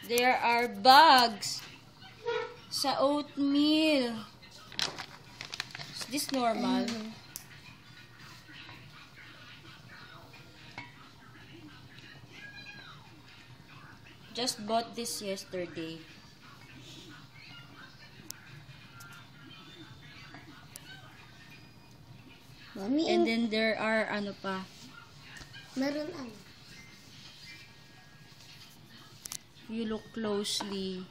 There are bugs sa oatmeal. Is this normal? Just bought this yesterday. Mami, And then there are ano pa. meron ano? If you look closely,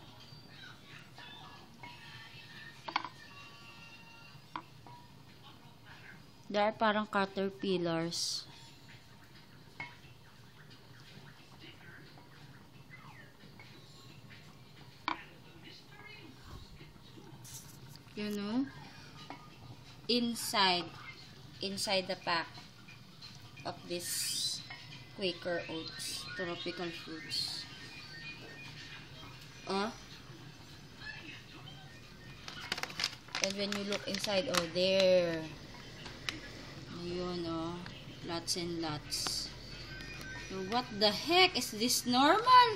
there are parang caterpillars. You know? Inside the pack of this Quaker Oats tropical fruits. And when you look inside, oh, there. Ayun, oh. Lots and lots. So, what the heck? Is this normal?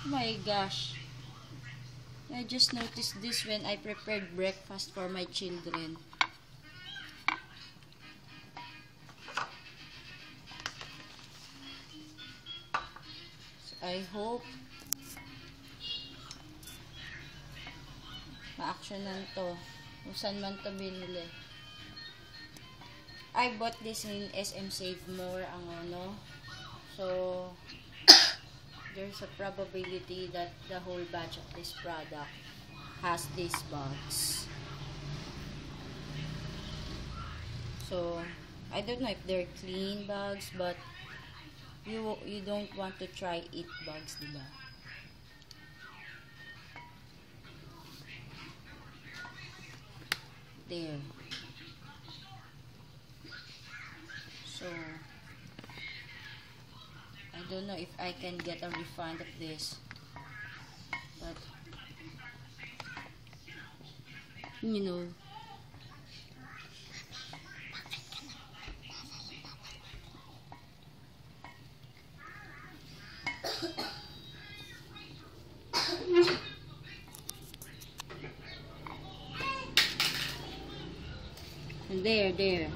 Oh my gosh. I just noticed this when I prepared breakfast for my children. So I hope ma-actionan to. Kung saan man to binili. I bought this in SM Save More ang ano. So there's a probability that the whole batch of this product has these bugs. So, I don't know if they're clean bugs, but you don't want to try eat bugs, diba? There. So, I don't know if I can get a refund of this, but you know, and there.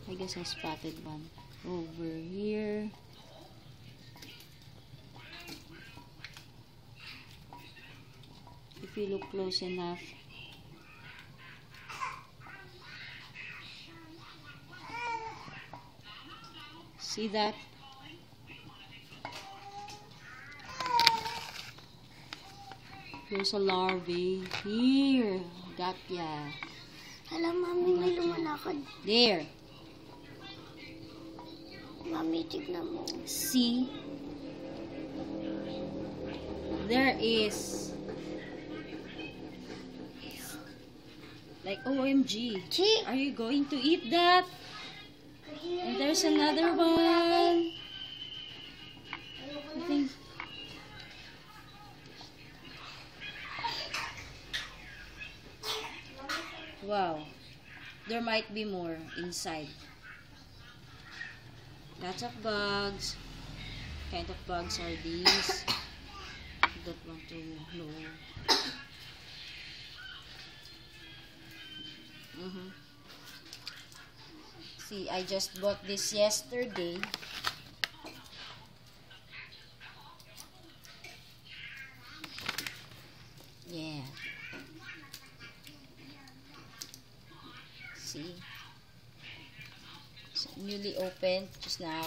I guess I spotted one over here. If you look close enough. See that? There's a larvae. Here. Got ya. Alam, Mami, may lumalakad. There. Mami, tignan mo. See? There is. Like, OMG. See? Are you going to eat that? And there's another one. I think. Wow. There might be more inside. Lots of bugs. What kind of bugs are these? I don't want to know. See, I just bought this yesterday. Yeah. See? So, newly opened just now.